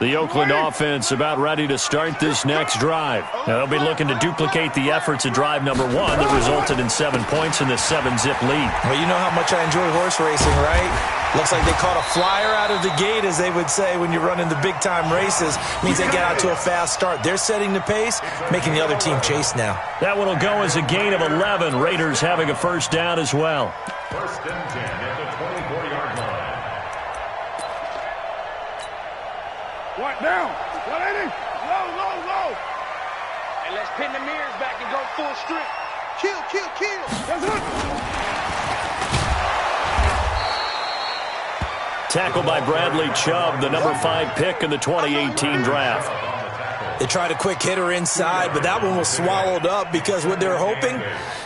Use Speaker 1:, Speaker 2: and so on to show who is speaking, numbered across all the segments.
Speaker 1: The Oakland offense about ready to start this next drive. Now, they'll be looking to duplicate the efforts of drive number 1 that resulted in 7 points in the 7-zip lead.
Speaker 2: Well, you know how much I enjoy horse racing, right? Looks like they caught a flyer out of the gate, as they would say when you're running the big-time races. Means they get out to a fast start. They're setting the pace, making the other team chase now.
Speaker 1: That one will go as a gain of 11. Raiders having a first down as well.
Speaker 3: First and 10 at the 24-yard line.
Speaker 4: What now? 180. Low.
Speaker 5: And let's pin the mirrors back and go full strip. Kill.
Speaker 4: That's it.
Speaker 1: Tackled by Bradley Chubb, the number 5 pick in the 2018 draft.
Speaker 2: They tried a quick hitter inside, but that one was swallowed up because what they're hoping,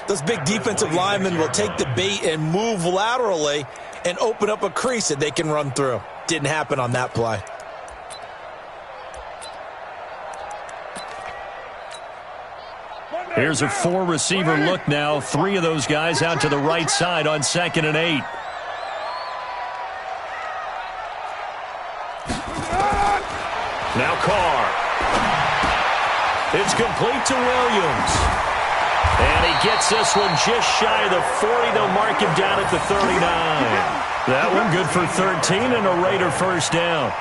Speaker 2: those big defensive linemen will take the bait and move laterally and open up a crease that they can run through. Didn't happen on that play.
Speaker 1: Here's a 4-receiver look now. 3 of those guys out to the right side on 2nd and 8. Now Carr. It's complete to Williams. And he gets this one just shy of the 40. They'll mark him down at the 39. That one good for 13 and a Raider first down.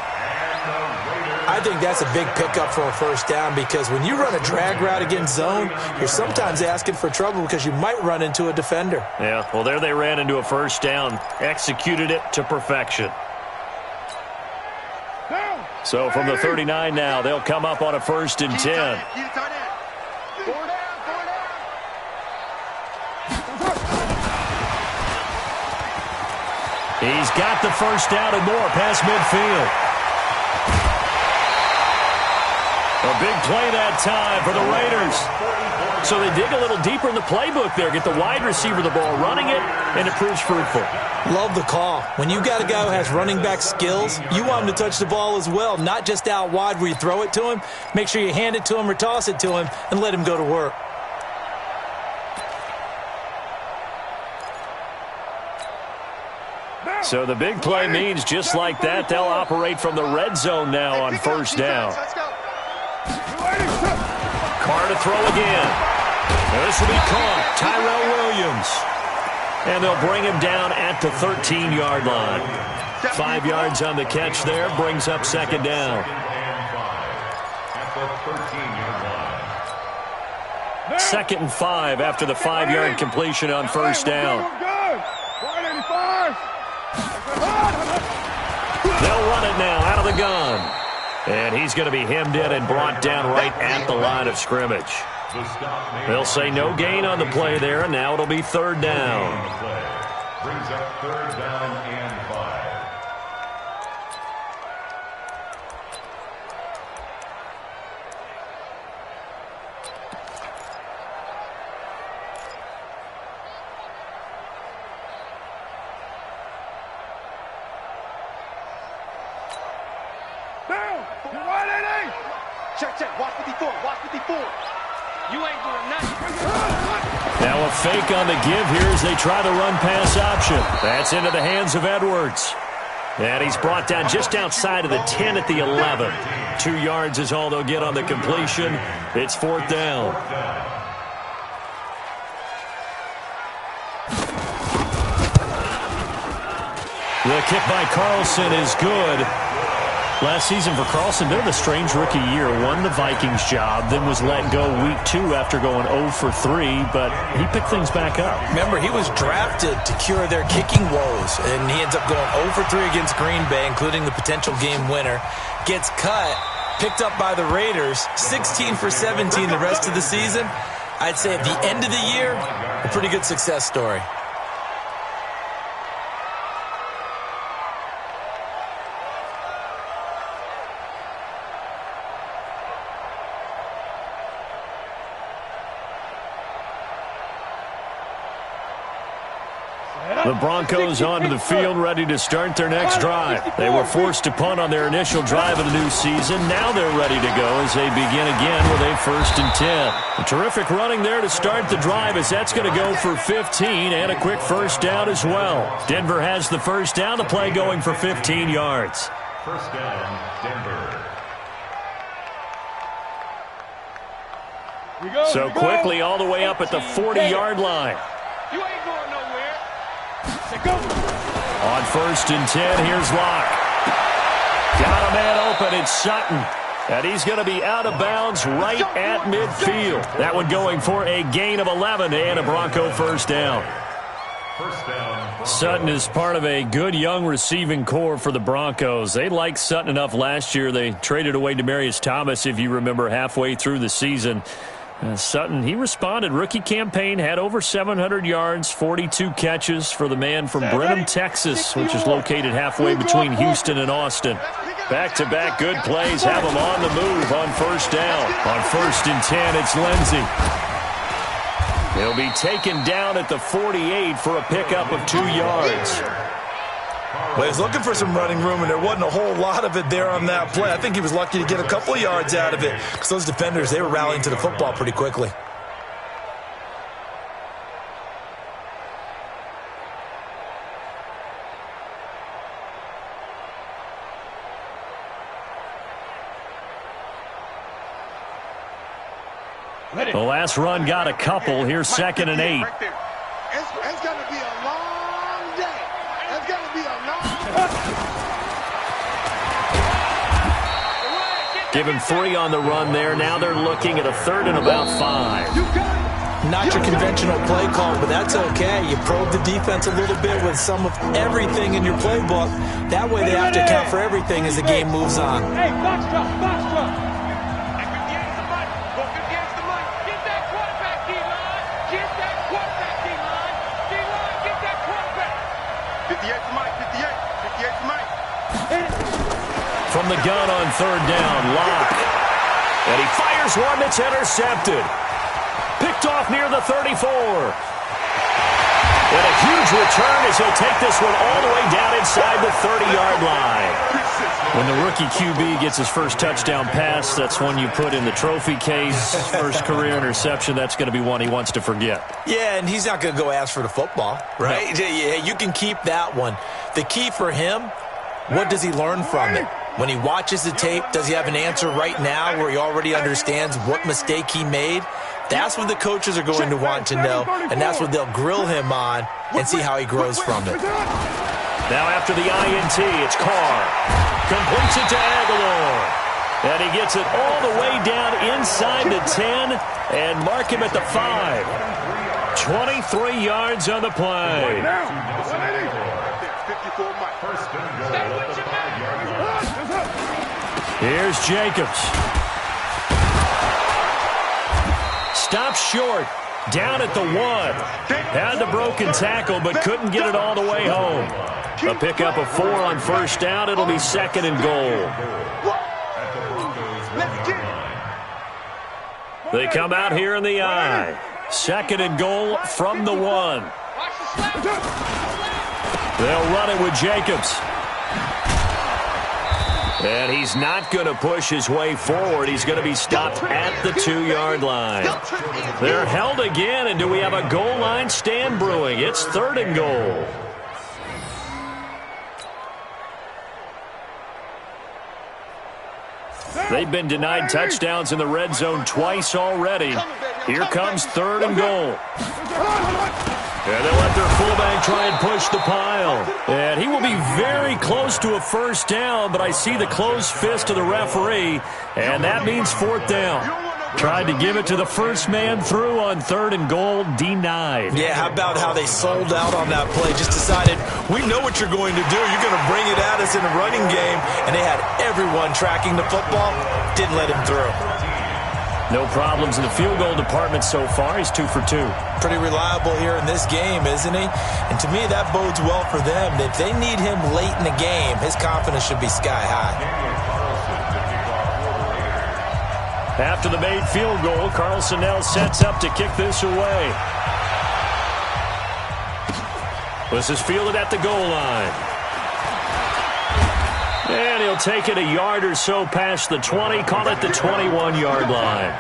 Speaker 2: I think that's a big pickup for a first down because when you run a drag route against zone, you're sometimes asking for trouble because you might run into a defender.
Speaker 1: Yeah, well, there they ran into a first down. Executed it to perfection. So from the 39 now, they'll come up on a 1st and 10. He's got the first down and more past midfield. A big play that time for the Raiders. So they dig a little deeper in the playbook there. Get the wide receiver the ball, running it, and it proves fruitful.
Speaker 2: Love the call. When you got a guy who has running back skills, you want him to touch the ball as well, not just out wide where you throw it to him. Make sure you hand it to him or toss it to him and let him go to work.
Speaker 1: So the big play means just like that, they'll operate from the red zone now on first down. Carr to throw again. This will be caught. Tyrell Williams. And they'll bring him down at the 13-yard line. 5 yards on the catch there. Brings up 2nd down. Second and 5 after the 5-yard completion on first down. They'll run it now out of the gun. And he's going to be hemmed in and brought down right at the line of scrimmage. They'll say no gain on the play there, and now it'll be 3rd down.
Speaker 3: Brings up 3rd down and 5.
Speaker 5: Check. Watch 54. You ain't doing nothing.
Speaker 1: Now a fake on the give here as they try the run-pass option. That's into the hands of Edwards. And he's brought down just outside of the 10 at the 11. 2 yards is all they'll get on the completion. It's 4th down. The kick by Carlson is good. Last season for Carlson, bit of a strange rookie year. Won the Vikings job, then was let go week 2 after going 0 for 3, but he picked things back up.
Speaker 2: Remember, he was drafted to cure their kicking woes, and he ends up going 0 for 3 against Green Bay, including the potential game winner. Gets cut, picked up by the Raiders, 16 for 17 the rest of the season. I'd say at the end of the year, a pretty good success story.
Speaker 1: The Broncos onto the field, ready to start their next drive. They were forced to punt on their initial drive of the new season. Now they're ready to go as they begin again with a 1st and 10. A terrific running there to start the drive as that's going to go for 15 and a quick first down as well. Denver has the first down, the play going for 15 yards.
Speaker 3: First down, Denver.
Speaker 1: So quickly all the way up at the 40-yard line.
Speaker 5: You ain't going nowhere.
Speaker 1: On 1st and 10, here's Locke. Got a man open, it's Sutton. And he's going to be out of bounds right at midfield. That one going for a gain of 11 and a Bronco first down.
Speaker 3: First down.
Speaker 1: Sutton is part of a good young receiving core for the Broncos. They liked Sutton enough last year. They traded away Demaryius Thomas, if you remember, halfway through the season. Sutton, he responded. Rookie campaign, had over 700 yards, 42 catches for the man from Brenham, Texas, which is located halfway between Houston and Austin. Back-to-back good plays have him on the move on first down. On 1st and 10, it's Lindsey. He'll be taken down at the 48 for a pickup of 2 yards.
Speaker 2: Well, he's looking for some running room, and there wasn't a whole lot of it there on that play. I think he was lucky to get a couple of yards out of it because those defenders, they were rallying to the football pretty quickly.
Speaker 1: The last run got a couple. Here's 2nd and 8.
Speaker 4: Right there. It's going to be a long day. It's going to be a long
Speaker 1: Give him 3 on the run there. Now they're looking at a 3rd and about 5.
Speaker 2: Not your conventional play call, but that's okay. You probe the defense a little bit with some of everything in your playbook. That way they have to account for everything as the game moves on.
Speaker 5: Hey, box truck, box truck. And 58's the money. Go 58's the money. Get that quarterback, D-line. Get that quarterback, D-line. D-line, get that quarterback. 58's the money, 58. 58's the money.
Speaker 1: From the gun on 3rd down, Locke. And he fires one that's intercepted. Picked off near the 34. And a huge return as he'll take this one all the way down inside the 30-yard line. When the rookie QB gets his first touchdown pass, that's one you put in the trophy case. First career interception, that's going to be one he wants to forget.
Speaker 2: Yeah, and he's not going to go ask for the football, right? No. Yeah, you can keep that one. The key for him, what does he learn from it? When he watches the tape, does he have an answer right now where he already understands what mistake he made? That's what the coaches are going to want to know, and that's what they'll grill him on and see how he grows from it.
Speaker 1: Now after the INT, it's Carr. Completes it to Aguilar. And he gets it all the way down inside the 10 and mark him at the 5. 23 yards on the play. Here's Jacobs. Stops short. Down at the 1. Had the broken tackle, but couldn't get it all the way home. A pickup of 4 on first down. It'll be 2nd and goal. They come out here in the I. 2nd and goal from the 1. They'll run it with Jacobs. And he's not going to push his way forward. He's going to be stopped at the 2-yard line. They're held again, and do we have a goal line stand brewing? It's 3rd and goal. They've been denied touchdowns in the red zone twice already. Here comes 3rd and goal. And they'll let their fullback try and push the pile. And he will be very close to a first down, but I see the closed fist of the referee, and that means 4th down. Tried to give it to the first man through on 3rd and goal, denied.
Speaker 2: Yeah, how about how they sold out on that play? Just decided, we know what you're going to do. You're going to bring it at us in a running game. And they had everyone tracking the football. Didn't let him through.
Speaker 1: No problems in the field goal department so far. He's 2 for 2.
Speaker 2: Pretty reliable here in this game, isn't he? And to me, that bodes well for them. If they need him late in the game, his confidence should be sky high.
Speaker 1: After the made field goal, Carlson now sets up to kick this away. This is fielded at the goal line. And he'll take it a yard or so past the 20, call it the 21-yard line.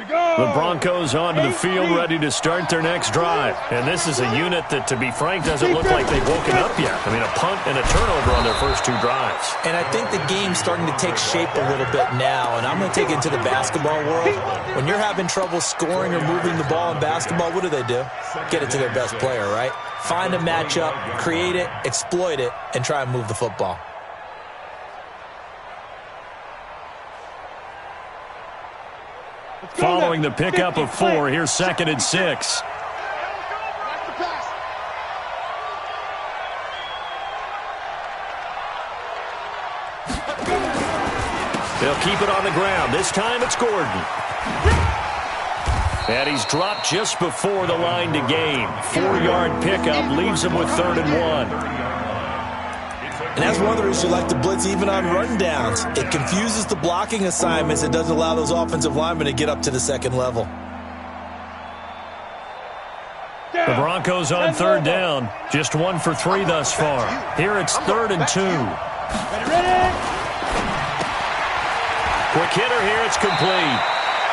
Speaker 1: The Broncos onto the field ready to start their next drive. And this is a unit that, to be frank, doesn't look like they've woken up yet. I mean, a punt and a turnover on their first two drives.
Speaker 2: And I think the game's starting to take shape a little bit now. And I'm going to take it into the basketball world. When you're having trouble scoring or moving the ball in basketball, what do? Get it to their best player, right? Find a matchup, create it, exploit it, and try and move the football.
Speaker 1: Following the pickup of 4, here's 2nd and 6. They'll keep it on the ground. This time it's Gordon. And he's dropped just before the line to gain. 4-yard pickup leaves him with 3rd and 1.
Speaker 2: And that's one of the reasons you like to blitz even on rundowns. It confuses the blocking assignments. It doesn't allow those offensive linemen to get up to the second level.
Speaker 1: The Broncos on 3rd down. Just 1 for 3 thus far. Here it's 3rd and 2. Quick hitter here. It's complete.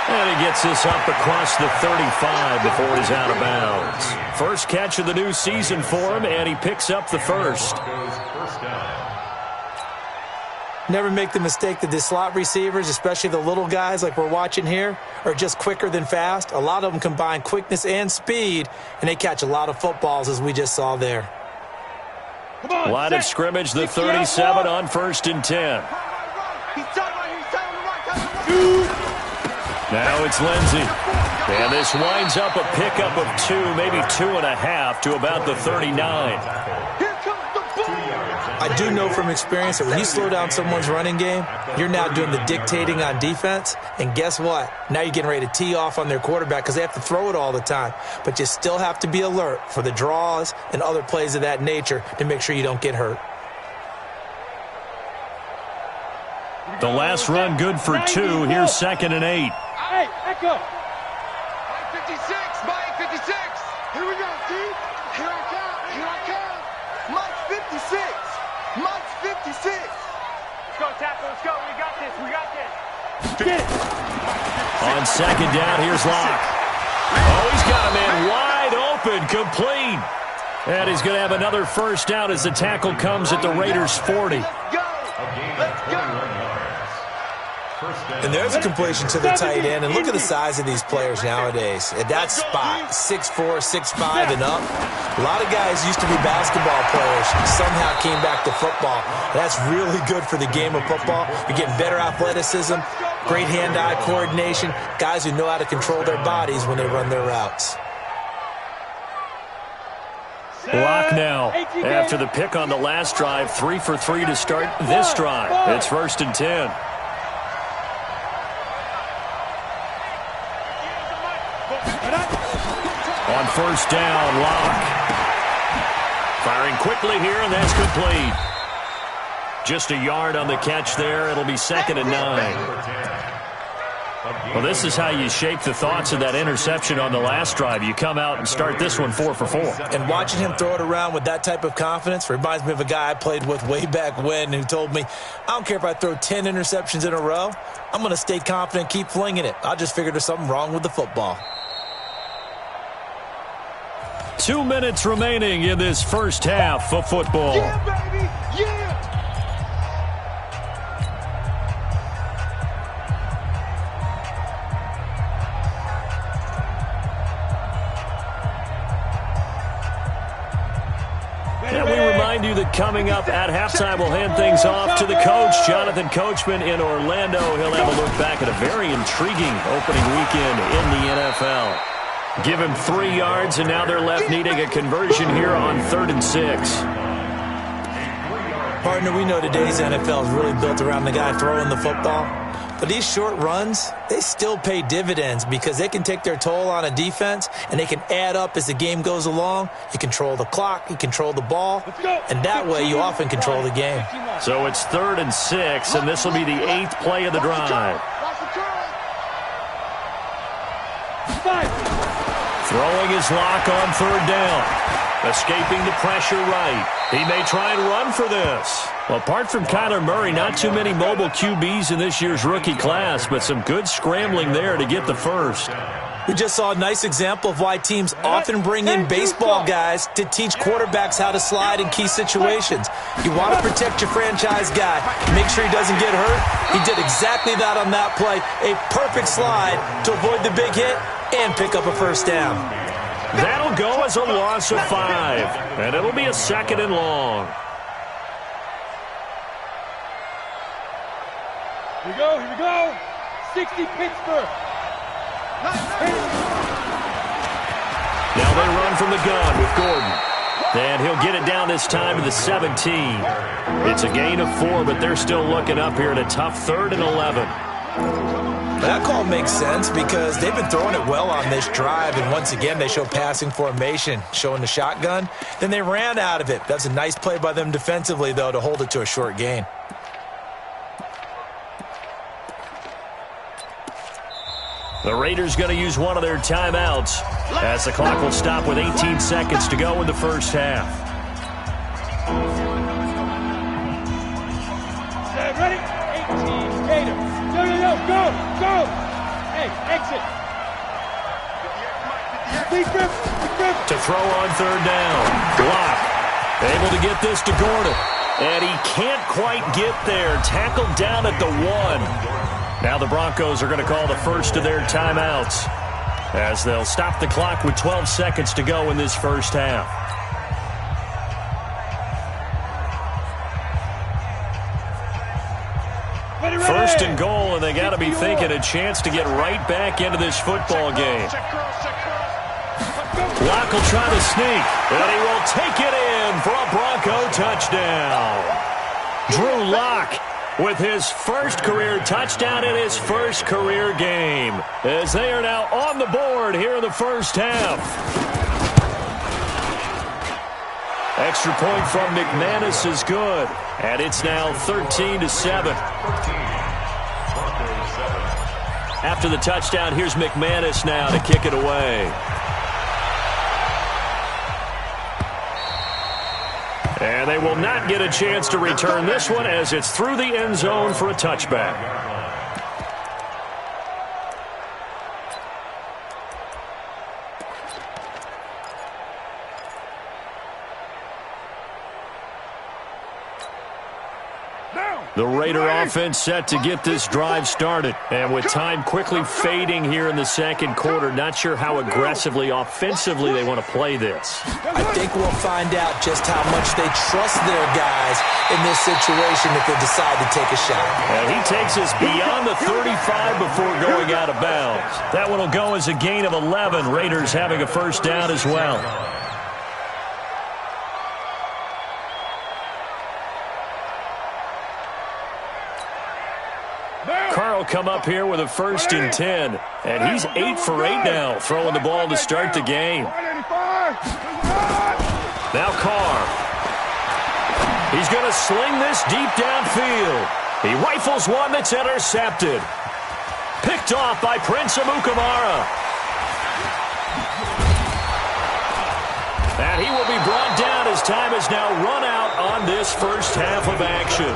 Speaker 1: And he gets this up across the 35 before he's out of bounds. First catch of the new season for him, and he picks up the first.
Speaker 2: Never make the mistake that the slot receivers, especially the little guys like we're watching here, are just quicker than fast. A lot of them combine quickness and speed, and they catch a lot of footballs, as we just saw there.
Speaker 1: Line of scrimmage, the 37 on 1st and 10. Now it's Lindsey. And this winds up a pickup of 2, maybe 2.5 to about the 39.
Speaker 2: I do know from experience that when you slow down someone's running game, you're now doing the dictating on defense. And guess what? Now you're getting ready to tee off on their quarterback because they have to throw it all the time. But you still have to be alert for the draws and other plays of that nature to make sure you don't get hurt.
Speaker 1: The last run good for 2. Here's 2nd and 8.
Speaker 5: Hey, echo. Mike 56, Mike 56.
Speaker 4: Here we go, Steve. Here I come, here I come. Mike 56, Mike 56.
Speaker 5: Let's go, tackle, let's go. We got this, we got this.
Speaker 1: Get it. On 2nd down, here's Locke. Oh, he's got a man wide open, complete. And he's going to have another first down as the tackle comes at the Raiders' 40.
Speaker 4: Let's go. Let's go.
Speaker 2: And there's a completion to the tight end. And look at the size of these players nowadays. At that spot, 6'4", 6'5", and up. A lot of guys used to be basketball players, somehow came back to football. That's really good for the game of football. You're getting better athleticism, great hand-eye coordination, guys who know how to control their bodies when they run their routes.
Speaker 1: Locke now, after the pick on the last drive, 3 for 3 to start this drive. It's 1st and 10. On 1st down, Locke. Firing quickly here, and that's complete. Just a yard on the catch there. It'll be 2nd and 9. Well, this is how you shape the thoughts of that interception on the last drive. You come out and start this one 4 for 4.
Speaker 2: And watching him throw it around with that type of confidence reminds me of a guy I played with way back when who told me, I don't care if I throw 10 interceptions in a row. I'm going to stay confident, keep flinging it. I just figured there's something wrong with the football.
Speaker 1: 2 minutes remaining in this first half of football.
Speaker 4: Yeah, baby, yeah.
Speaker 1: And we remind you that coming up at halftime, we'll hand things off to the coach, Jonathan Coachman in Orlando. He'll have a look back at a very intriguing opening weekend in the NFL. Give him 3 yards, and now they're left needing a conversion here on 3rd and 6.
Speaker 2: Partner, we know today's NFL is really built around the guy throwing the football. But these short runs, they still pay dividends because they can take their toll on a defense, and they can add up as the game goes along. You control the clock, you control the ball, and that way you often control the game.
Speaker 1: So it's 3rd and 6, and this will be the 8th play of the drive. Throwing his Locke on 3rd down. Escaping the pressure right. He may try and run for this. Well, apart from Kyler Murray, not too many mobile QBs in this year's rookie class, but some good scrambling there to get the first.
Speaker 2: We just saw a nice example of why teams often bring in baseball guys to teach quarterbacks how to slide in key situations. You want to protect your franchise guy. Make sure he doesn't get hurt. He did exactly that on that play. A perfect slide to avoid the big hit and pick up a first down.
Speaker 1: That'll go as a loss of 5, and it'll be a 2nd and long.
Speaker 5: Here we go, here we go. 60 Pittsburgh.
Speaker 1: Now they run from the gun with Gordon. And he'll get it down this time to the 17. It's a gain of 4, but they're still looking up here at a tough 3rd and 11.
Speaker 2: That call makes sense because they've been throwing it well on this drive, and once again they show passing formation, showing the shotgun. Then they ran out of it. That's a nice play by them defensively, though, to hold it to a short gain.
Speaker 1: The Raiders going to use one of their timeouts as the clock will stop with 18 seconds to go in the first half.
Speaker 5: Set, ready? 18, Raiders. Go. Hey, exit.
Speaker 1: To throw on 3rd down. Block. Able to get this to Gordon. And he can't quite get there. Tackled down at the 1. Now the Broncos are going to call the first of their timeouts as they'll stop the clock with 12 seconds to go in this first half. First and goal, and they got to be thinking a chance to get right back into this football game. Locke will try to sneak, and he will take it in for a Bronco touchdown. Drew Locke with his first career touchdown in his first career game, as they are now on the board here in the first half. Extra point from McManus is good, and it's now 13-7. After the touchdown, here's McManus now to kick it away. And they will not get a chance to return this one as it's through the end zone for a touchback. The Raider offense set to get this drive started. And with time quickly fading here in the second quarter, not sure how aggressively, offensively they want to play this.
Speaker 2: I think we'll find out just how much they trust their guys in this situation if they decide to take a shot.
Speaker 1: And he takes us beyond the 35 before going out of bounds. That one will go as a gain of 11. Raiders having a first down as well. Carl come up here with a 1st and 10. And he's 8 for 8 now, throwing the ball to start the game. Now Carr. He's going to sling this deep downfield. He rifles one that's intercepted. Picked off by Prince Amukamara. And he will be brought down as time has now run out on this first half of action.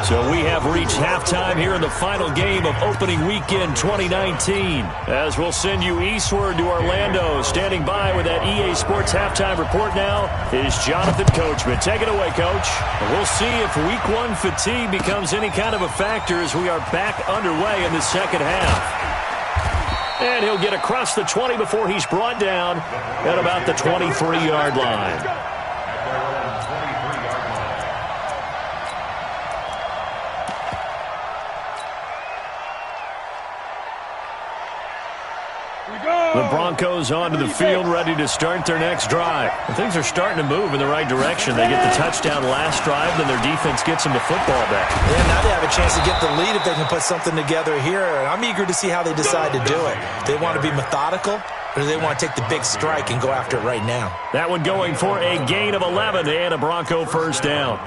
Speaker 1: So we have reached halftime here in the final game of opening weekend 2019. As we'll send you eastward to Orlando. Standing by with that EA Sports halftime report now is Jonathan Coachman. Take it away, Coach. We'll see if week 1 fatigue becomes any kind of a factor as we are back underway in the second half. And he'll get across the 20 before he's brought down at about the 23-yard line. The Broncos onto the field, ready to start their next drive. And things are starting to move in the right direction. They get the touchdown last drive, then their defense gets them the football back.
Speaker 2: Yeah, now they have a chance to get the lead if they can put something together here. And I'm eager to see how they decide to do it. They want to be methodical, or do they want to take the big strike and go after it right now?
Speaker 1: That one going for a gain of 11 and a Bronco first down.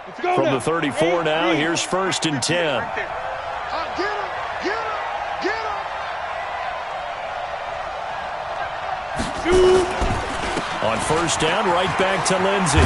Speaker 1: From the 34 now, here's 1st and 10.
Speaker 4: Get him, get him, get him.
Speaker 1: On 1st down, right back to Lindsey.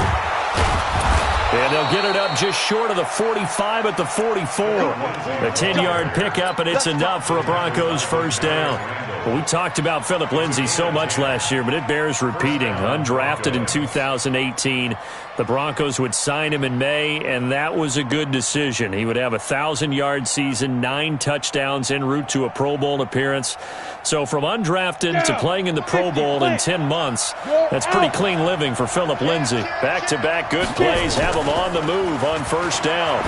Speaker 1: And they'll get it up just short of the 45 at the 44. A 10-yard pickup, and it's enough for a Broncos 1st down. Well, we talked about Phillip Lindsay so much last year, but it bears repeating. Undrafted in 2018. The Broncos would sign him in May, and that was a good decision. He would have a 1,000-yard season, 9 touchdowns en route to a Pro Bowl appearance. So from undrafted to playing in the Pro Bowl in 10 months, that's pretty clean living for Phillip Lindsay. Back-to-back good plays have him on the move on 1st down.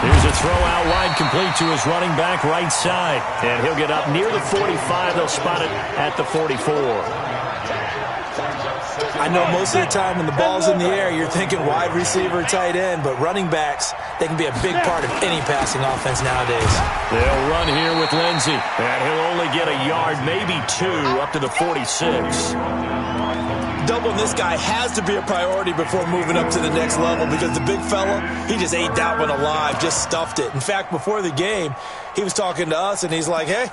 Speaker 1: Here's a throw out wide, complete to his running back right side. And he'll get up near the 45. They'll spot it at the 44.
Speaker 2: I know most of the time when the ball's in the air, you're thinking wide receiver, tight end, but running backs, they can be a big part of any passing offense nowadays.
Speaker 1: They'll run here with Lindsey, and he'll only get a yard, maybe 2, up to the 46.
Speaker 2: Doubling this guy has to be a priority before moving up to the next level because the big fella, he just ate that one alive, just stuffed it. In fact, before the game, he was talking to us, and he's like, hey,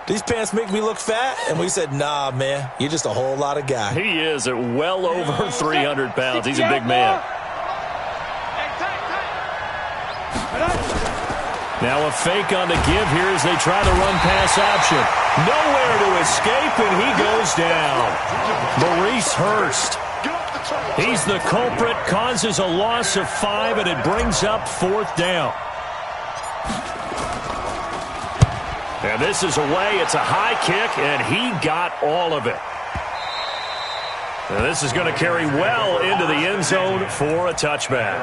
Speaker 2: these pants make me look fat? And we said, nah, man, you're just a whole lot of guy.
Speaker 1: He is at well over 300 pounds. He's a big man. Now a fake on the give here as they try the run-pass option. Nowhere to escape, and he goes down. Maurice Hurst. He's the culprit, causes a loss of 5, and it brings up 4th down. And this is away. It's a high kick, and he got all of it. And this is going to carry well into the end zone for a touchback.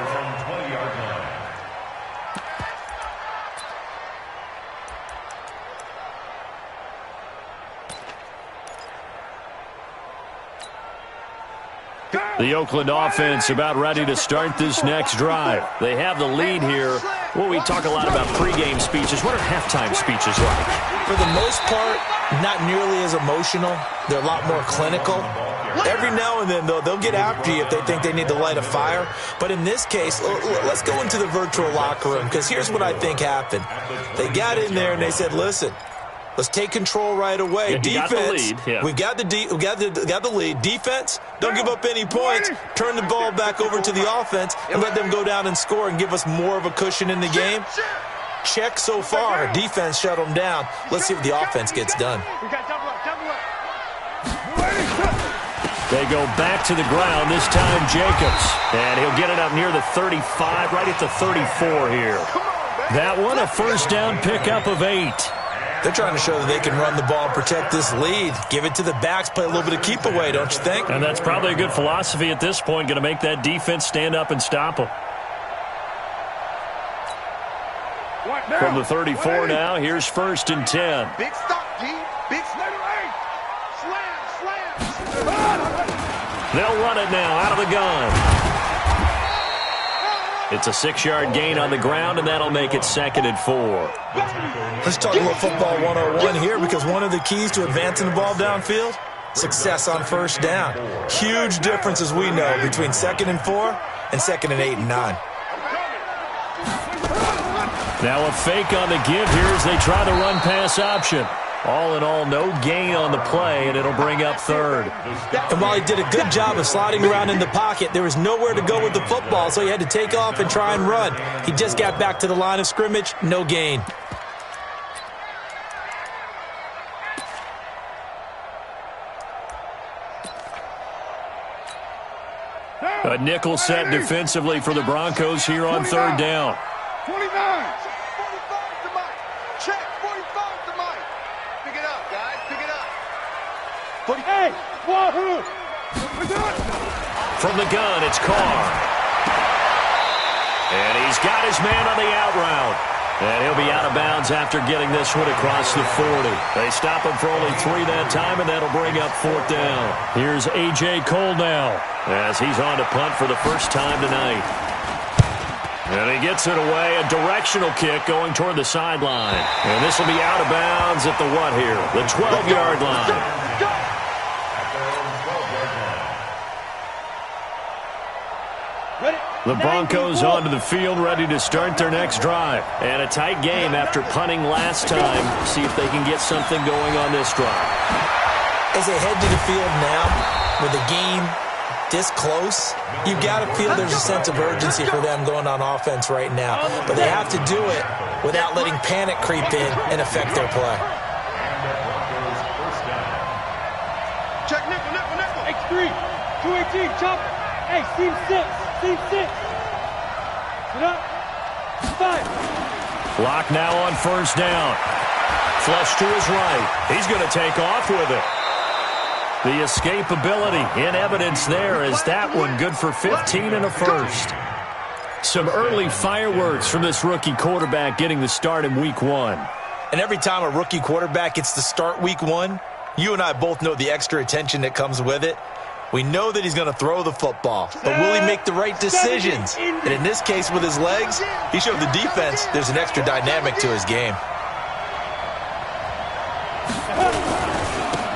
Speaker 1: The Oakland offense about ready to start this next drive. They have the lead here. Well, we talk a lot about pregame speeches. What are halftime speeches like?
Speaker 2: For the most part, not nearly as emotional. They're a lot more clinical. Every now and then, though, they'll get after you if they think they need to light a fire. But in this case, let's go into the virtual locker room, because here's what I think happened. They got in there and they said, listen, let's take control right away.
Speaker 1: Yeah,
Speaker 2: defense, we got the lead. Defense, don't give up any points. Turn the ball back over to the offense and let them go down and score and give us more of a cushion in the game. Check so far. Defense shut them down. Let's see what the offense gets done.
Speaker 1: They go back to the ground, this time Jacobs. And he'll get it up near the 35, right at the 34 here. That one, a 1st down pickup of 8.
Speaker 2: They're trying to show that they can run the ball and protect this lead. Give it to the backs, play a little bit of keep away, don't you think?
Speaker 1: And that's probably a good philosophy at this point, going to make that defense stand up and stop them. From the 34 now, here's 1st and 10.
Speaker 4: Big stop, D. Big slam.
Speaker 1: They'll run it now out of the gun. It's a 6-yard gain on the ground, and that'll make it 2nd and 4.
Speaker 2: Let's talk a little football 101 here, because one of the keys to advancing the ball downfield, success on 1st down. Huge difference, as we know, between 2nd and 4 and 2nd and 8 and 9.
Speaker 1: Now a fake on the give here as they try the run-pass option. All in all, no gain on the play, and it'll bring up 3rd.
Speaker 2: And while he did a good job of sliding around in the pocket, there was nowhere to go with the football, so he had to take off and try and run. He just got back to the line of scrimmage, no gain.
Speaker 1: A nickel set defensively for the Broncos here on 3rd down.
Speaker 4: 29. 45 to Mike. Check 45 to Mike. Pick it up, guys. Pick it up.
Speaker 5: 48. Wahoo.
Speaker 1: From the gun, it's Carr. And he's got his man on the out route. And he'll be out of bounds after getting this one across the 40. They stop him for only 3 that time, and that'll bring up 4th down. Here's A.J. Cole now as he's on to punt for the first time tonight. And he gets it away, a directional kick going toward the sideline. And this will be out of bounds at the what here? The 12-yard line.
Speaker 4: Go.
Speaker 1: The Broncos onto the field, ready to start their next drive. And a tight game after punting last time. See if they can get something going on this drive.
Speaker 2: As they head to the field now, with the game this close, you've got to feel there's a sense of urgency for them going on offense right now. But they have to do it without letting panic creep in and affect their play.
Speaker 5: Check nickel. X3, 218, chopper. Hey, seam 6. Sit up. 5.
Speaker 1: Clock now on first down. Flush to his right. He's going to take off with it. The escapability in evidence there is that one good for 15 and a first. Some early fireworks from this rookie quarterback getting the start in week 1.
Speaker 2: And every time a rookie quarterback gets to start week 1, you and I both know the extra attention that comes with it. We know that he's going to throw the football, but will he make the right decisions? And in this case with his legs, he showed the defense there's an extra dynamic to his game.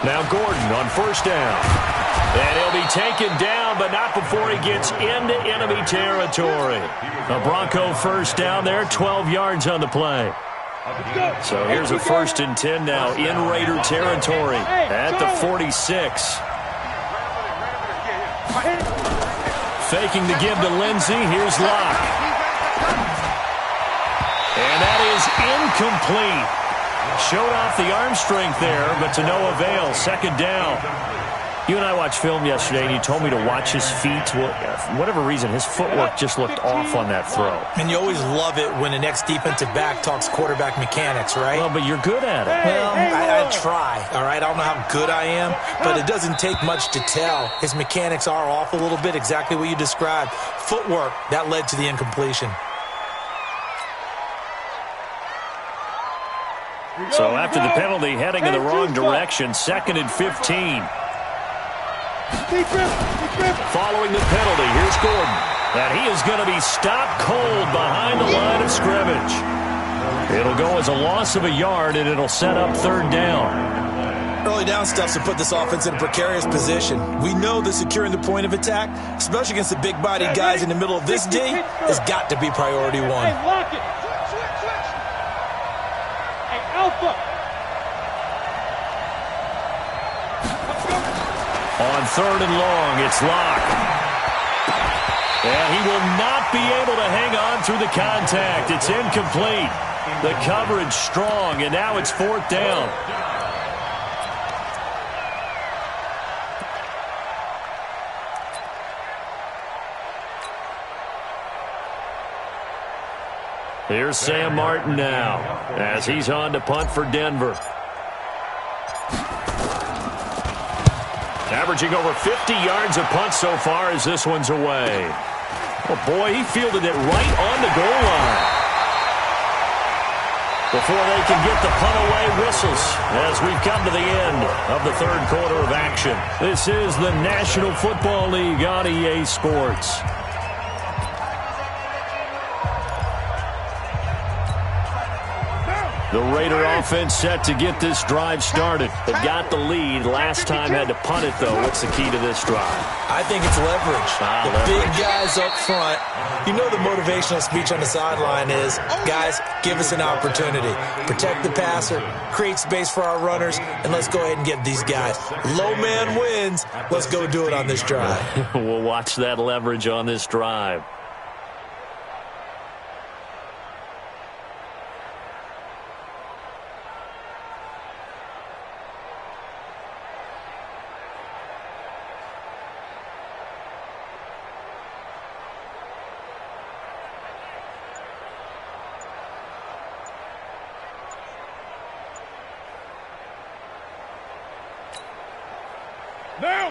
Speaker 1: Now Gordon on first down. And he'll be taken down, but not before he gets into enemy territory. A Bronco first down there, 12 yards on the play. So here's a 1st and 10 now in Raider territory at the 46. Faking the give to Lindsey. Here's Locke. And that is incomplete. Showed off the arm strength there, but to no avail. 2nd down. You and I watched film yesterday, and you told me to watch his feet. Well, for whatever reason, his footwork just looked off on that throw.
Speaker 2: And you always love it when an ex-defensive back talks quarterback mechanics, right?
Speaker 1: Well, but you're good at it.
Speaker 2: Well, I try, all right? I don't know how good I am, but it doesn't take much to tell. His mechanics are off a little bit, exactly what you described. Footwork, that led to the incompletion.
Speaker 1: So after the penalty, heading in the wrong direction, 2nd and 15. Following the penalty, here's Gordon. And he is going to be stopped cold behind the line of scrimmage. It'll go as a loss of a yard, and it'll set up 3rd down.
Speaker 2: Early down stuff to put this offense in a precarious position. We know that securing the point of attack, especially against the big-bodied guys in the middle of this D, has got to be priority 1.
Speaker 5: Hey, lock it. Hey, Alpha.
Speaker 1: On 3rd and long, it's Locke. And he will not be able to hang on through the contact. It's incomplete. The coverage strong, and now it's 4th down. Here's Sam Martin now as he's on to punt for Denver. Averaging over 50 yards a punt so far as this one's away. Oh, boy, he fielded it right on the goal line. Before they can get the punt away whistles as we've come to the end of the 3rd quarter of action. This is the National Football League on EA Sports. The Raider offense set to get this drive started. They've got the lead. Last time had to punt it, though. What's the key to this drive?
Speaker 2: I think it's leverage. The big guys up front. You know the motivational speech on the sideline is, guys, give us an opportunity. Protect the passer, create space for our runners, and let's go ahead and get these guys. Low man wins. Let's go do it on this drive.
Speaker 1: We'll watch that leverage on this drive.
Speaker 5: Now!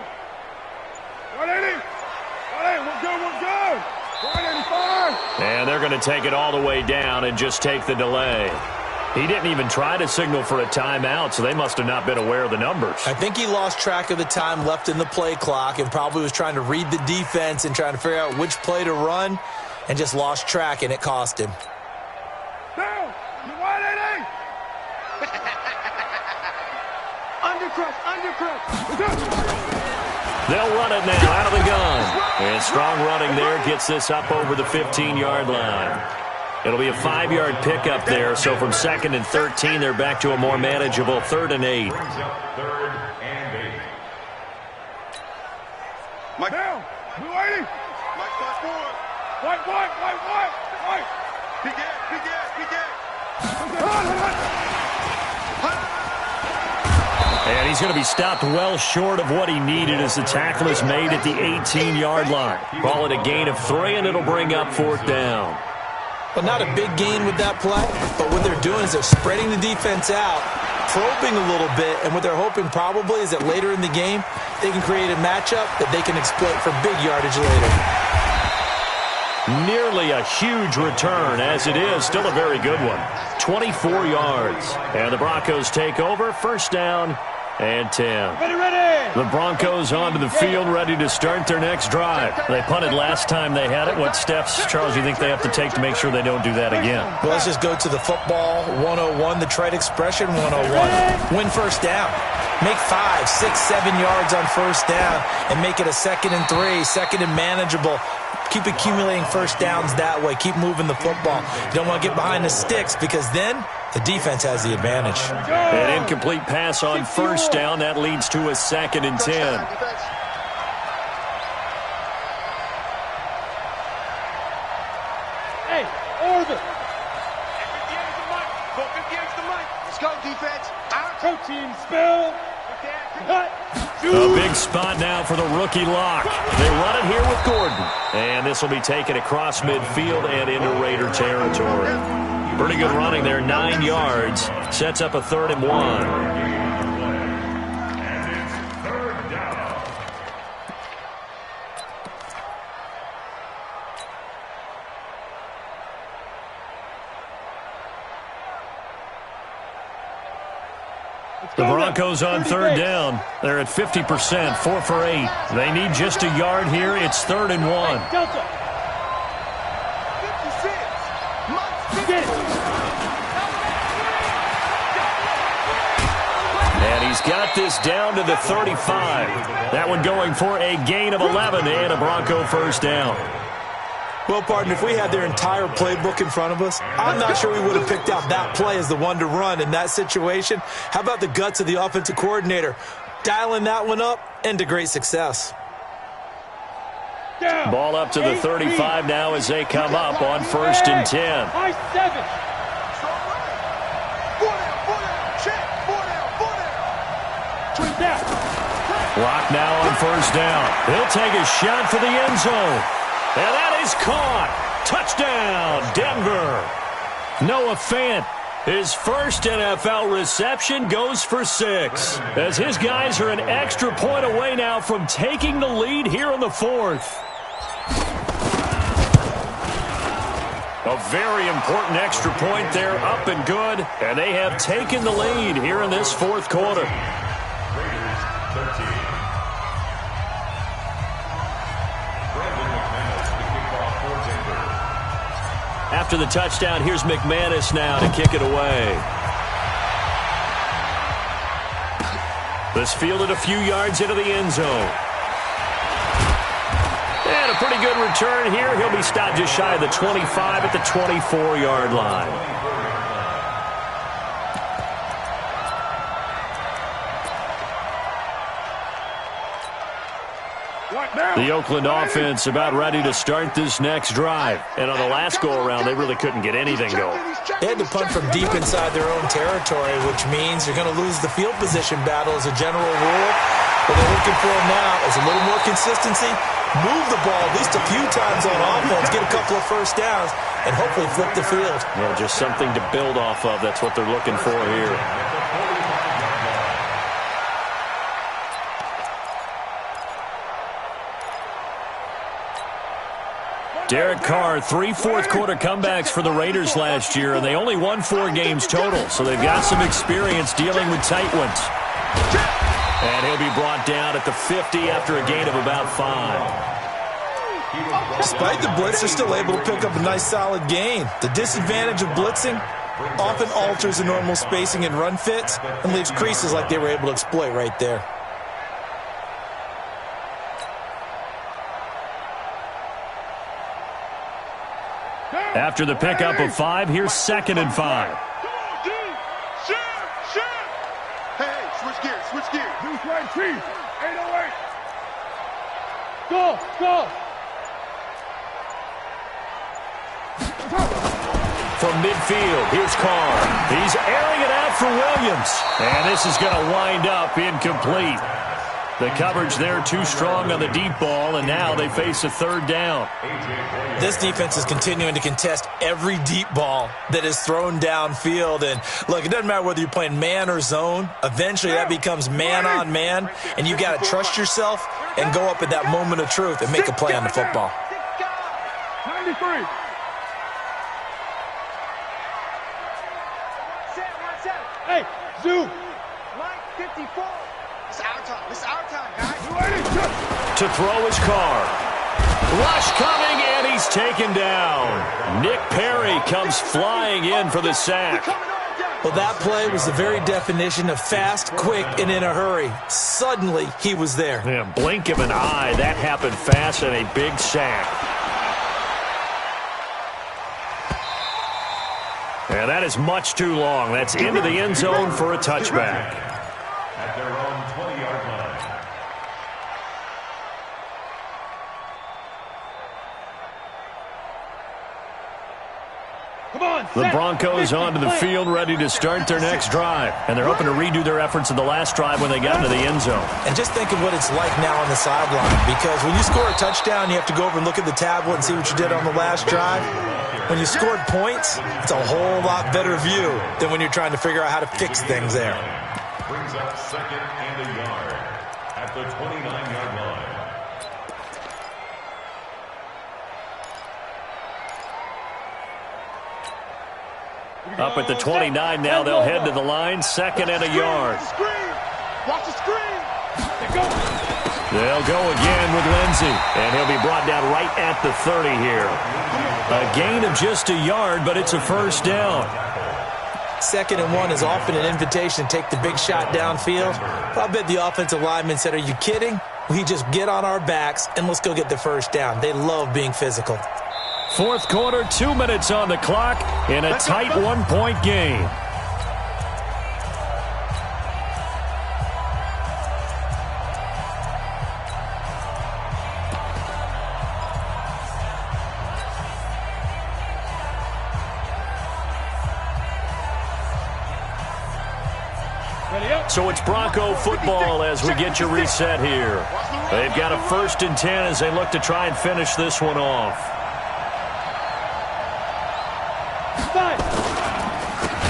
Speaker 5: 180! 180, we're good! 185!
Speaker 1: And they're going to take it all the way down and just take the delay. He didn't even try to signal for a timeout, so they must have not been aware of the numbers.
Speaker 2: I think he lost track of the time left in the play clock and probably was trying to read the defense and trying to figure out which play to run and just lost track, and it cost him.
Speaker 5: Down! You 180! Undercrush!
Speaker 1: They'll run it now out of the gun. And strong running there gets this up over the 15-yard line. It'll be a 5-yard pickup there, so from 2nd and 13, they're back to a more manageable 3rd and 8.
Speaker 3: Brings up 3rd and 8.
Speaker 5: Mike down. Blue 80. Mike start forward. White. Big gas.
Speaker 1: And he's going to be stopped well short of what he needed as the tackle is made at the 18-yard line. Call it a gain of 3, and it'll bring up 4th down.
Speaker 2: But not a big gain with that play, but what they're doing is they're spreading the defense out, probing a little bit, and what they're hoping probably is that later in the game, they can create a matchup that they can exploit for big yardage later.
Speaker 1: Nearly a huge return, as it is still a very good one. 24 yards. And the Broncos take over, 1st down and 10. The Broncos onto the field, ready to start their next drive. They punted last time they had it. What steps, Charles, do you think they have to take to make sure they don't do that again?
Speaker 2: Well, let's just go to the football 101, the trade expression 101. Win 1st down. Make 5, 6, 7 yards on 1st down and make it a 2nd and 3, 2nd and manageable. Keep accumulating 1st downs that way. Keep moving the football. You don't want to get behind the sticks because then the defense has the advantage.
Speaker 1: An incomplete pass on 1st down. That leads to a 2nd and 10.
Speaker 5: Hey, order. Let's go, defense. Protein spill.
Speaker 1: A big spot now for the rookie lock. They run it here with Gordon. And this will be taken across midfield and into Raider territory. Pretty good running there, 9 yards. Sets up a 3rd and 1.
Speaker 3: And it's 3rd down.
Speaker 1: The Broncos on 3rd down. They're at 50%, 4 for 8. They need just a yard here. It's 3rd and 1.
Speaker 5: Delta. 56. Get it.
Speaker 1: And he's got this down to the 35. That one going for a gain of 11 and a Bronco 1st down.
Speaker 2: Well, partner, if we had their entire playbook in front of us, I'm not sure we would have picked out that play as the one to run in that situation. How about the guts of the offensive coordinator? Dialing that one up into great success.
Speaker 1: Ball up to the 35 now as they come up on 1st and 10.
Speaker 5: High 7.
Speaker 1: Clock now on 1st down. He'll take a shot for the end zone. And that is caught. Touchdown, Denver. Noah Fant, his first NFL reception, goes for 6. As his guys are an extra point away now from taking the lead here in the 4th. A very important extra point there, up and good. And they have taken the lead here in this 4th quarter.
Speaker 3: Raiders 13.
Speaker 1: After the touchdown, here's McManus now to kick it away. This fielded a few yards into the end zone. And a pretty good return here. He'll be stopped just shy of the 25 at the 24-yard line. The Oakland offense about ready to start this next drive. And on the last go-around, they really couldn't get anything going.
Speaker 2: They had to punt from deep inside their own territory, which means you're going to lose the field position battle as a general rule. What they're looking for now is a little more consistency, move the ball at least a few times on offense, get a couple of 1st downs, and hopefully flip the field.
Speaker 1: Yeah, just something to build off of. That's what they're looking for here. Derek Carr, 3 fourth-quarter comebacks for the Raiders last year, and they only won 4 games total, so they've got some experience dealing with tight ones. And he'll be brought down at the 50 after a gain of about 5.
Speaker 2: Despite the blitz, they're still able to pick up a nice, solid gain. The disadvantage of blitzing often alters the normal spacing and run fits and leaves creases like they were able to exploit right there.
Speaker 1: After the pickup of 5, here's 2nd and 5.
Speaker 4: Hey, switch gears, switch gears.
Speaker 5: Deuce right, Chief. 808. Go.
Speaker 1: From midfield, here's Carr. He's airing it out for Williams. And this is going to wind up incomplete. The coverage there too strong on the deep ball, and now they face a 3rd down.
Speaker 2: This defense is continuing to contest every deep ball that is thrown downfield. And look, it doesn't matter whether you're playing man or zone. Eventually that becomes man on man, and you got to trust yourself and go up at that moment of truth and make a play on the football.
Speaker 5: 93. Hey, Zoo.
Speaker 4: Mike, 54. It's our time. It's our time, guys.
Speaker 1: To throw his Carr. Rush coming, and he's taken down. Nick Perry comes flying in for the sack.
Speaker 2: Well, that play was the very definition of fast, quick, and in a hurry. Suddenly, he was there.
Speaker 1: Yeah, blink of an eye, that happened fast, and a big sack. And that is much too long. That's into the end zone for a touchback.
Speaker 3: At their own 20-yard line.
Speaker 5: Come on.
Speaker 1: The Broncos onto the field, ready to start their next drive. And they're hoping to redo their efforts in the last drive when they got into the end zone.
Speaker 2: And just think of what it's like now on the sideline. Because when you score a touchdown, you have to go over and look at the tablet and see what you did on the last drive. When you scored points, it's a whole lot better view than when you're trying to figure out how to fix things there.
Speaker 3: Brings up 2nd and a yard at the 29-yard line.
Speaker 1: Up at the 29 now, they'll head to the line, 2nd and a yard.
Speaker 4: Watch the screen.
Speaker 1: They'll go again with Lindsey, and he'll be brought down right at the 30 here. A gain of just a yard, but it's a 1st down.
Speaker 2: 2nd and 1 is often an invitation to take the big shot downfield. I bet the offensive lineman said, are you kidding? We just get on our backs and let's go get the 1st down. They love being physical.
Speaker 1: 4th quarter, 2 minutes on the clock in a tight 1-point game. So it's Bronco football as we get you reset here. They've got a 1st and 10 as they look to try and finish this one off.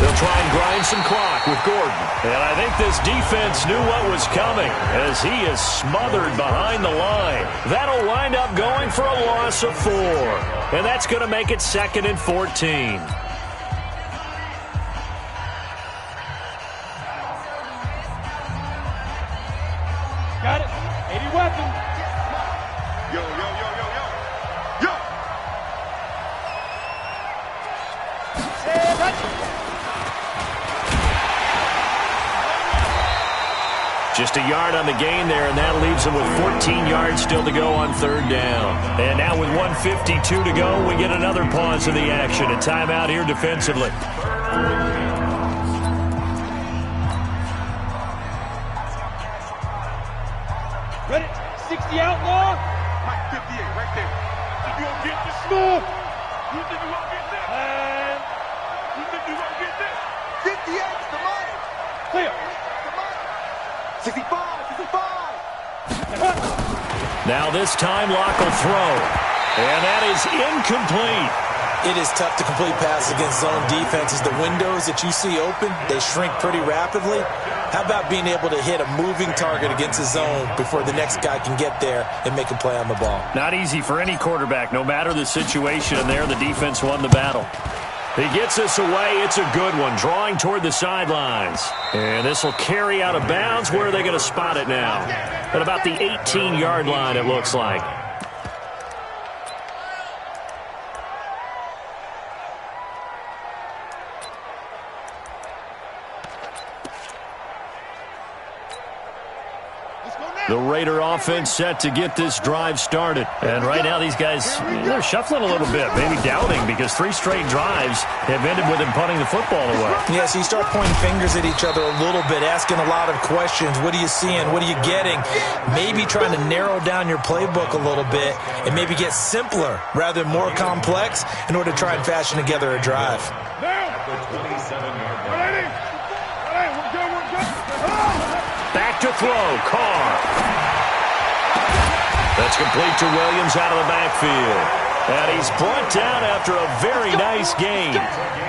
Speaker 1: They'll try and grind some clock with Gordon. And I think this defense knew what was coming as he is smothered behind the line. That'll wind up going for a loss of 4. And that's going to make it 2nd and 14.
Speaker 5: Got it. 80 weapons.
Speaker 4: Yo.
Speaker 1: Just a yard on the gain there, and that leaves them with 14 yards still to go on 3rd down. And now with 1:52 to go, we get another pause of the action. A timeout here defensively.
Speaker 5: Ready? 60 outlaw.
Speaker 4: Mike, 58, right there.
Speaker 5: You gonna get this move? You think you gonna get this? And you think you gonna get this?
Speaker 4: 58's the money.
Speaker 5: Clear.
Speaker 4: The money. 65.
Speaker 1: Now this time Locke will throw. And that is incomplete.
Speaker 2: It is tough to complete passes against zone defenses. The windows that you see open, they shrink pretty rapidly. How about being able to hit a moving target against a zone before the next guy can get there and make a play on the ball?
Speaker 1: Not easy for any quarterback, no matter the situation. And there, the defense won the battle. He gets this away. It's a good one, drawing toward the sidelines. And this will carry out of bounds. Where are they going to spot it now? At about the 18-yard line, it looks like. The Raider offense set to get this drive started. And right now these guys, they're shuffling a little bit, maybe doubting, because 3 straight drives have ended with him punting the football away.
Speaker 2: Yeah, so you start pointing fingers at each other a little bit, asking a lot of questions. What are you seeing? What are you getting? Maybe trying to narrow down your playbook a little bit and maybe get simpler rather than more complex in order to try and fashion together a drive.
Speaker 1: Back to throw, Carr. That's complete to Williams out of the backfield. And he's brought down after a very nice gain.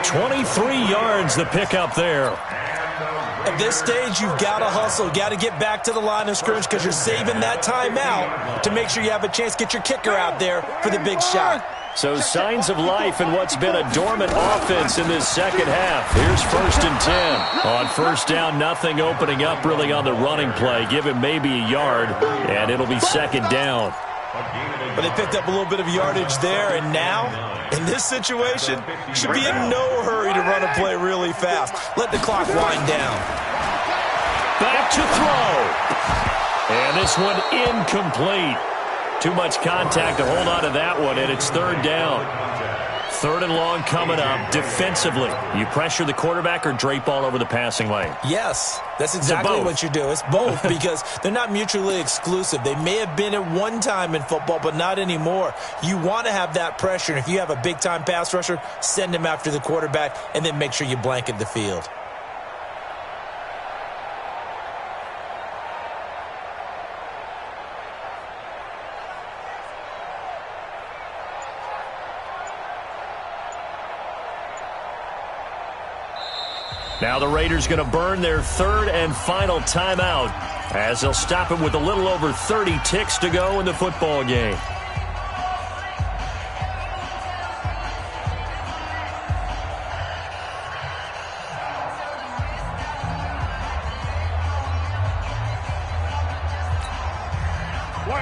Speaker 1: 23 yards the pickup there.
Speaker 2: At this stage, you've got to hustle. You've got to get back to the line of scrimmage because you're saving that timeout to make sure you have a chance to get your kicker out there for the big shot.
Speaker 1: So signs of life in what's been a dormant offense in this second half. Here's 1st and 10. On first down, nothing opening up really on the running play. Give him maybe a yard, and it'll be 2nd down.
Speaker 2: But they picked up a little bit of yardage there, and now, in this situation, should be in no hurry to run a play really fast. Let the clock wind down.
Speaker 1: Back to throw. And this one incomplete. Too much contact to hold on to that one, and it's 3rd down. 3rd and long coming up. Defensively, you pressure the quarterback or drape all over the passing lane?
Speaker 2: Yes, that's exactly what you do. It's both because they're not mutually exclusive. They may have been at one time in football, but not anymore. You want to have that pressure, and if you have a big-time pass rusher, send him after the quarterback, and then make sure you blanket the field.
Speaker 1: Now the Raiders going to burn their 3rd and final timeout as they'll stop it with a little over 30 ticks to go in the football game.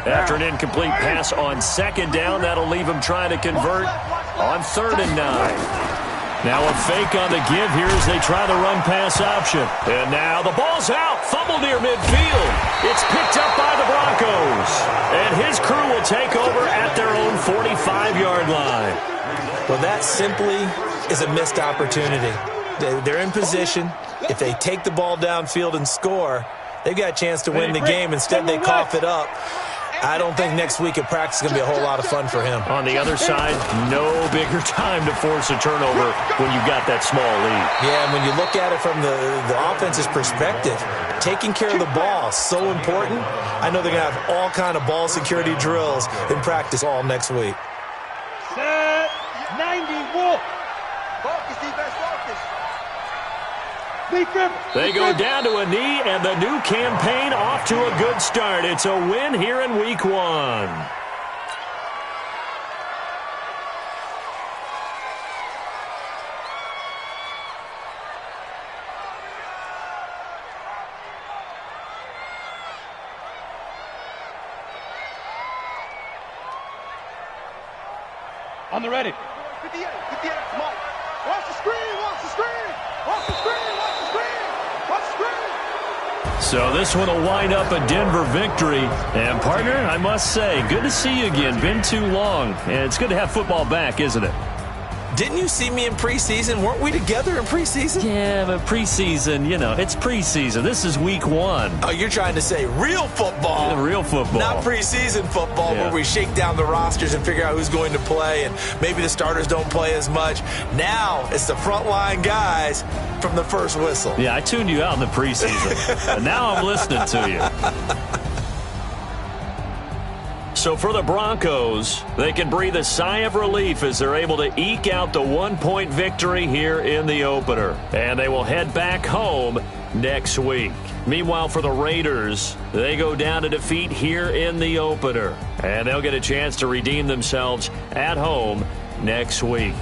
Speaker 1: After an incomplete pass on 2nd down, that'll leave him trying to convert on 3rd and 9. Now a fake on the give here as they try the run-pass option. And now the ball's out. Fumble near midfield. It's picked up by the Broncos. And his crew will take over at their own 45-yard line.
Speaker 2: Well, that simply is a missed opportunity. They're in position. If they take the ball downfield and score, they've got a chance to win the game. Instead, they cough it up. I don't think next week at practice is going to be a whole lot of fun for him.
Speaker 1: On the other side, no bigger time to force a turnover when you've got that small lead.
Speaker 2: Yeah, and when you look at it from the offense's perspective, taking care of the ball is so important. I know they're going to have all kind of ball security drills in practice all next week.
Speaker 5: Set 91.
Speaker 4: Focus, defense, focus.
Speaker 1: They go down to a knee, and the new campaign off to a good start. It's a win here in Week 1.
Speaker 5: On the ready.
Speaker 4: 58, Mike. Watch the screen, watch the screen. Watch the screen, watch the screen. Watch the screen.
Speaker 1: So this one will wind up a Denver victory. And, partner, I must say, good to see you again. Been too long. And it's good to have football back, isn't it?
Speaker 2: Didn't you see me in preseason? Weren't we together in preseason?
Speaker 1: Yeah, but preseason, you know, it's preseason. This is Week 1.
Speaker 2: Oh, you're trying to say real football.
Speaker 1: Yeah, real football.
Speaker 2: Not preseason football where we shake down the rosters and figure out who's going to play, and maybe the starters don't play as much. Now it's the frontline guys from the first whistle.
Speaker 1: Yeah, I tuned you out in the preseason. And now I'm listening to you. So for the Broncos, they can breathe a sigh of relief as they're able to eke out the 1-point victory here in the opener. And they will head back home next week. Meanwhile, for the Raiders, they go down to defeat here in the opener. And they'll get a chance to redeem themselves at home next week.